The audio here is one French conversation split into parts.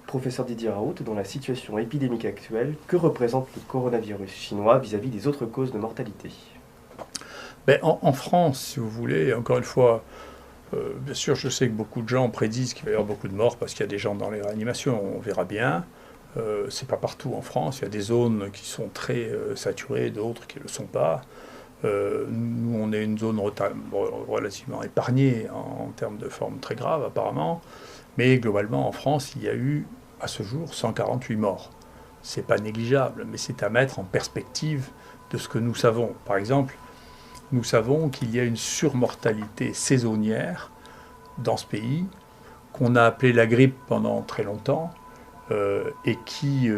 Professeur Didier Raoult, dans la situation épidémique actuelle, que représente le coronavirus chinois vis-à-vis des autres causes de mortalité? Ben, en France, si vous voulez, encore une fois, bien sûr, je sais que beaucoup de gens prédisent qu'il va y avoir beaucoup de morts parce qu'il y a des gens dans les réanimations, on verra bien. C'est pas partout en France, il y a des zones qui sont très saturées, d'autres qui ne le sont pas. Nous, on est une zone relativement épargnée en termes de formes très graves, apparemment. Mais globalement, en France, il y a eu, à ce jour, 148 morts. C'est pas négligeable, mais c'est à mettre en perspective de ce que nous savons. Par exemple, nous savons qu'il y a une surmortalité saisonnière dans ce pays, qu'on a appelée la grippe pendant très longtemps, et qui,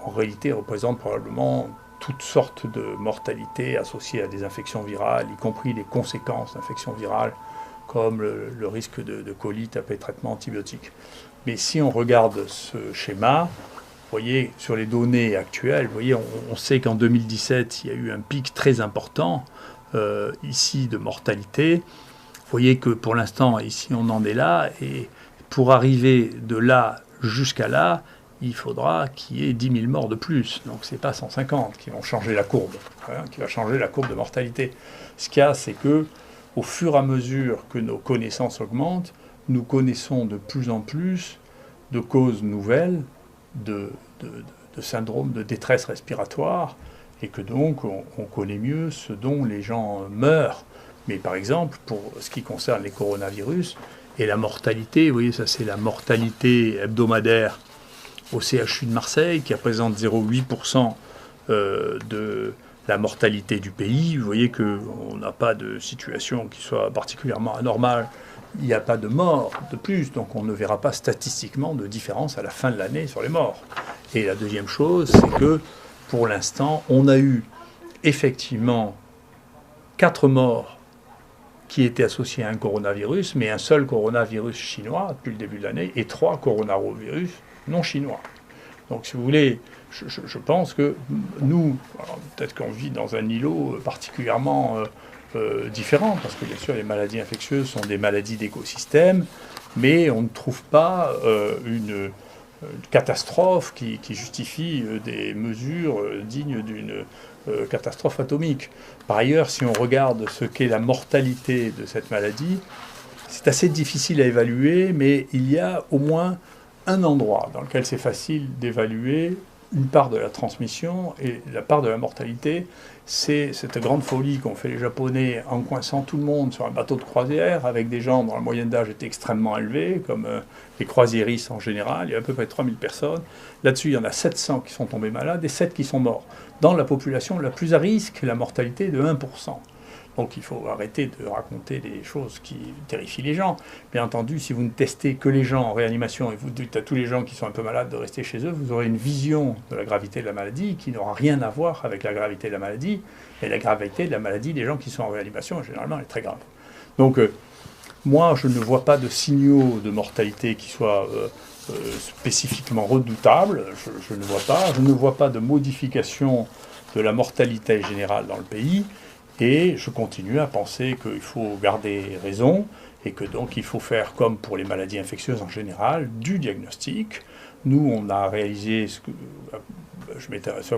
en réalité, représente probablement toutes sortes de mortalités associées à des infections virales, y compris les conséquences d'infections virales, comme le risque de colite après traitement antibiotique. Mais si on regarde ce schéma, vous voyez, sur les données actuelles, vous voyez, on sait qu'en 2017, il y a eu un pic très important ici de mortalité. Vous voyez que pour l'instant, ici, on en est là. Et pour arriver de là jusqu'à là, il faudra qu'il y ait 10 000 morts de plus. Donc ce n'est pas 150 qui vont changer la courbe, hein, qui va changer la courbe de mortalité. Ce qu'il y a, c'est que au fur et à mesure que nos connaissances augmentent, nous connaissons de plus en plus de causes nouvelles, de syndromes de détresse respiratoire, et que donc on connaît mieux ce dont les gens meurent. Mais par exemple, pour ce qui concerne les coronavirus et la mortalité, vous voyez, ça c'est la mortalité hebdomadaire au CHU de Marseille, qui représente 0,8% de la mortalité du pays. Vous voyez qu'on n'a pas de situation qui soit particulièrement anormale. Il n'y a pas de morts de plus, donc on ne verra pas statistiquement de différence à la fin de l'année sur les morts. Et la deuxième chose, c'est que pour l'instant, on a eu effectivement 4 morts qui étaient associés à un coronavirus, mais un seul coronavirus chinois depuis le début de l'année, et 3 coronavirus non chinois. Donc si vous voulez, je pense que nous, peut-être qu'on vit dans un îlot particulièrement différent, parce que bien sûr les maladies infectieuses sont des maladies d'écosystème, mais on ne trouve pas une catastrophe qui justifie des mesures dignes d'une catastrophe atomique. Par ailleurs, si on regarde ce qu'est la mortalité de cette maladie, c'est assez difficile à évaluer, mais il y a au moins un endroit dans lequel c'est facile d'évaluer une part de la transmission et la part de la mortalité. C'est cette grande folie qu'ont fait les Japonais en coinçant tout le monde sur un bateau de croisière avec des gens dont la moyenne d'âge était extrêmement élevée, comme les croisiéristes en général. Il y a à peu près 3000 personnes. Là-dessus, il y en a 700 qui sont tombés malades et 7 qui sont morts. Dans la population la plus à risque, la mortalité est de 1%. Donc il faut arrêter de raconter des choses qui terrifient les gens. Bien entendu, si vous ne testez que les gens en réanimation et vous dites à tous les gens qui sont un peu malades de rester chez eux, vous aurez une vision de la gravité de la maladie qui n'aura rien à voir avec la gravité de la maladie. Et la gravité de la maladie des gens qui sont en réanimation, généralement, elle est très grave. Donc moi, je ne vois pas de signaux de mortalité qui soient spécifiquement redoutables. Je ne vois pas. Je ne vois pas de modification de la mortalité générale dans le pays. Et je continue à penser qu'il faut garder raison et que donc il faut faire comme pour les maladies infectieuses en général, du diagnostic. Nous, on a réalisé sur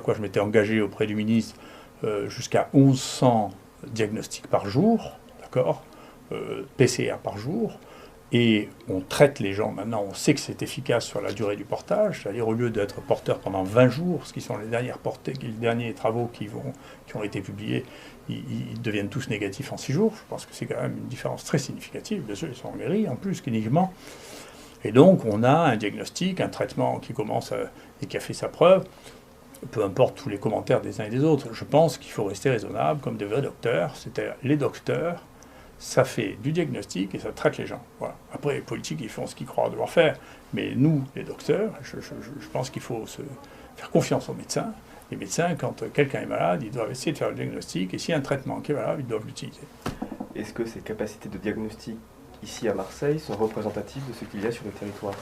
quoi je m'étais engagé auprès du ministre, jusqu'à 1100 diagnostics par jour, d'accord, PCR par jour. Et on traite les gens maintenant, on sait que c'est efficace sur la durée du portage, c'est-à-dire au lieu d'être porteur pendant 20 jours, ce qui sont les derniers travaux qui ont été publiés, ils deviennent tous négatifs en 6 jours. Je pense que c'est quand même une différence très significative. Bien sûr, ils sont en mairie en plus, cliniquement. Et donc, on a un diagnostic, un traitement qui commence et qui a fait sa preuve, peu importe tous les commentaires des uns et des autres. Je pense qu'il faut rester raisonnable, comme de vrais docteurs. C'est-à-dire, les docteurs, ça fait du diagnostic et ça traite les gens. Voilà. Après, les politiques, ils font ce qu'ils croient devoir faire. Mais nous, les docteurs, je pense qu'il faut se faire confiance aux médecins. Les médecins, quand quelqu'un est malade, ils doivent essayer de faire le diagnostic. Et s'il y a un traitement qui est valable, ils doivent l'utiliser. Est-ce que ces capacités de diagnostic ici à Marseille sont représentatives de ce qu'il y a sur le territoire?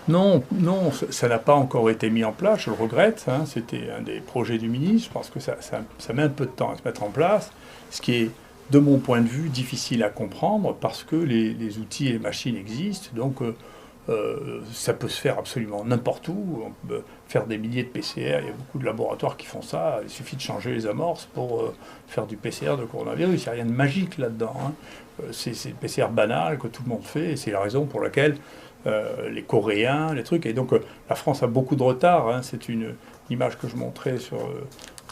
Non, non, ça n'a pas encore été mis en place, je le regrette. Hein, c'était un des projets du ministre. Je pense que ça met un peu de temps à se mettre en place. Ce qui est, de mon point de vue, difficile à comprendre parce que les outils et les machines existent. Donc, Ça peut se faire absolument n'importe où. On peut faire des milliers de PCR. Il y a beaucoup de laboratoires qui font ça. Il suffit de changer les amorces pour faire du PCR de coronavirus. Il n'y a rien de magique là-dedans, hein. C'est le PCR banal que tout le monde fait. Et c'est la raison pour laquelle les Coréens, les trucs. Et donc la France a beaucoup de retard, hein. C'est une image que je montrais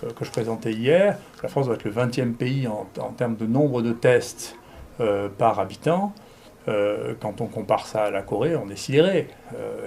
que je présentais hier. La France doit être le 20e pays en termes de nombre de tests par habitant. Quand on compare ça à la Corée, on est sidéré.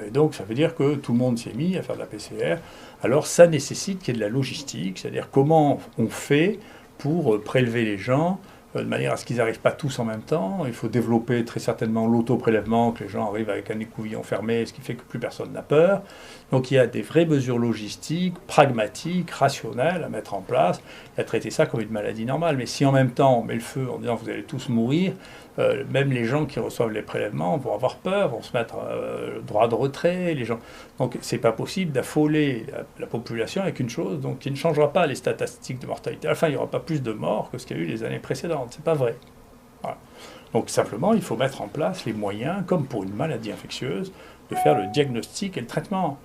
Et donc ça veut dire que tout le monde s'est mis à faire de la PCR. Alors ça nécessite qu'il y ait de la logistique, c'est-à-dire comment on fait pour prélever les gens de manière à ce qu'ils n'arrivent pas tous en même temps. Il faut développer très certainement l'auto-prélèvement, que les gens arrivent avec un écouvillon fermé, ce qui fait que plus personne n'a peur. Donc il y a des vraies mesures logistiques, pragmatiques, rationnelles à mettre en place et à traiter ça comme une maladie normale. Mais si en même temps on met le feu en disant vous allez tous mourir, même les gens qui reçoivent les prélèvements vont avoir peur, vont se mettre droit de retrait. Les gens... Donc c'est pas possible d'affoler la population avec une chose donc, qui ne changera pas les statistiques de mortalité. À la fin, il n'y aura pas plus de morts que ce qu'il y a eu les années précédentes. C'est pas vrai. Voilà. Donc simplement, il faut mettre en place les moyens, comme pour une maladie infectieuse, de faire le diagnostic et le traitement.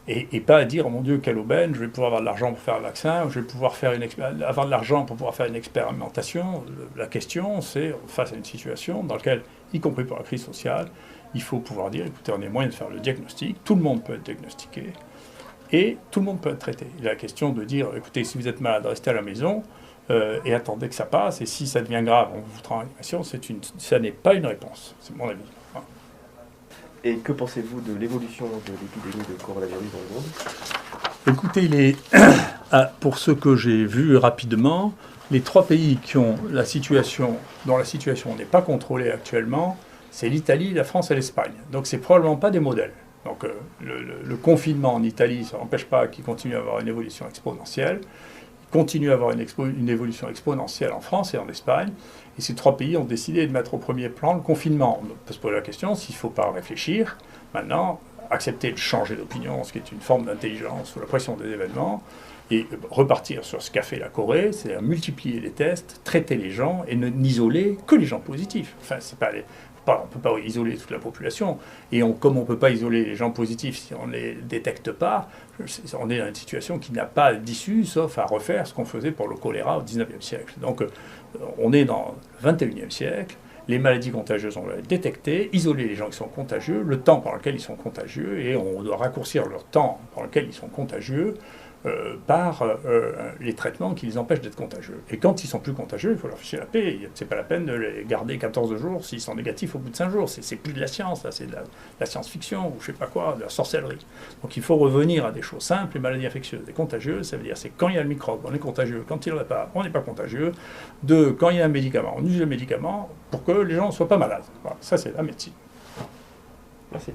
Et pas dire, oh mon Dieu, quelle aubaine, je vais pouvoir avoir de l'argent pour faire un vaccin, je vais pouvoir avoir de l'argent pour pouvoir faire une expérimentation. La question, c'est, face à une situation dans laquelle, y compris pour la crise sociale, il faut pouvoir dire, écoutez, on a moyen de faire le diagnostic, tout le monde peut être diagnostiqué, et tout le monde peut être traité. Il y a la question de dire, écoutez, si vous êtes malade, restez à la maison, et attendez que ça passe, et si ça devient grave, on vous fera en réanimation, ça n'est pas une réponse, c'est mon avis. Voilà. Et que pensez-vous de l'évolution de l'épidémie de coronavirus dans le monde? Écoutez, pour ce que j'ai vu rapidement, les 3 pays qui ont dont la situation n'est pas contrôlée actuellement, c'est l'Italie, la France et l'Espagne. Donc c'est probablement pas des modèles. Donc le confinement en Italie, ça n'empêche pas qu'il continue à avoir une évolution exponentielle. Il continue à avoir une évolution exponentielle en France et en Espagne. Et ces 3 pays ont décidé de mettre au premier plan le confinement. On peut se poser la question s'il ne faut pas réfléchir. Maintenant, accepter de changer d'opinion, ce qui est une forme d'intelligence sous la pression des événements, et repartir sur ce qu'a fait la Corée, c'est-à-dire multiplier les tests, traiter les gens et n'isoler que les gens positifs. Enfin, c'est pas on ne peut pas isoler toute la population. Et comme on ne peut pas isoler les gens positifs si on ne les détecte pas, on est dans une situation qui n'a pas d'issue, sauf à refaire ce qu'on faisait pour le choléra au XIXe siècle. Donc on est dans le XXIe siècle, les maladies contagieuses, on va les détecter, isoler les gens qui sont contagieux, le temps pendant lequel ils sont contagieux, et on doit raccourcir leur temps pendant lequel ils sont contagieux, par les traitements qui les empêchent d'être contagieux. Et quand ils sont plus contagieux, il faut leur ficher la paix. C'est pas la peine de les garder 14 jours s'ils sont négatifs au bout de 5 jours. C'est plus de la science, là, c'est de la science-fiction ou je sais pas quoi, de la sorcellerie. Donc il faut revenir à des choses simples. Les maladies infectieuses et contagieuses, ça veut dire c'est quand il y a le microbe, on est contagieux. Quand il n'y en a pas, on n'est pas contagieux. Quand il y a un médicament, on use le médicament pour que les gens ne soient pas malades. Voilà, ça c'est la médecine. Merci.